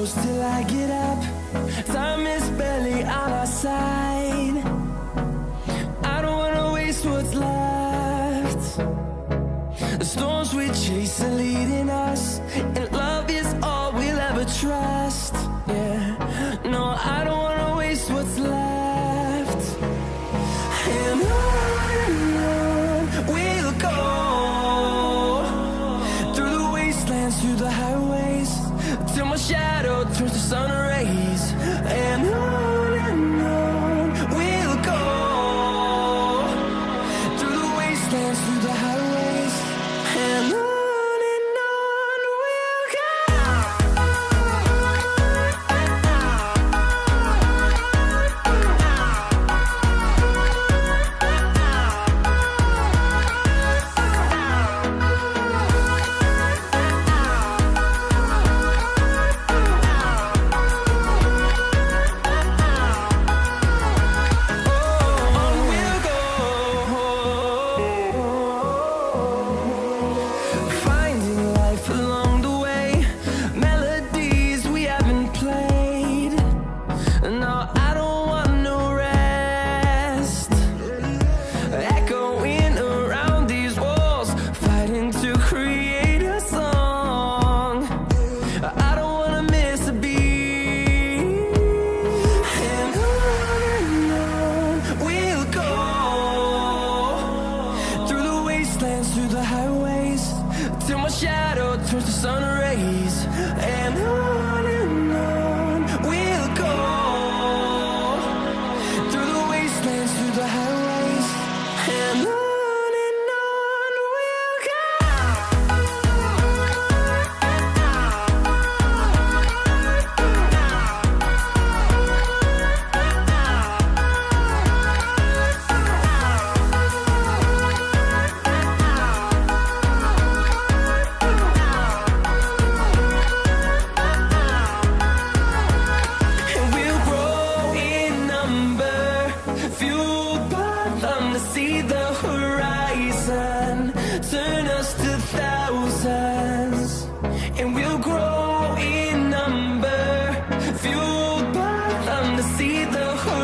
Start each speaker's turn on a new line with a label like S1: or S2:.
S1: close till I get up. Time is barely on our side. I don't wanna waste what's left. The storms we chase are leading us, and love is all we'll ever trust. Yeah, no, I don't wanna waste what's left. And on we'll go, through the wastelands, through the highways, till my shadow turns to sun rays. And on we'll go, through the wastelands, through the highways, and on we'll go. Through the highways, till my shadow turns to sun rays. And on we'll go, through the wastelands, through the highways, and on we'll go. See the horizon, turn us to thousands, and we'll grow in number, fueled by them to see the horizon.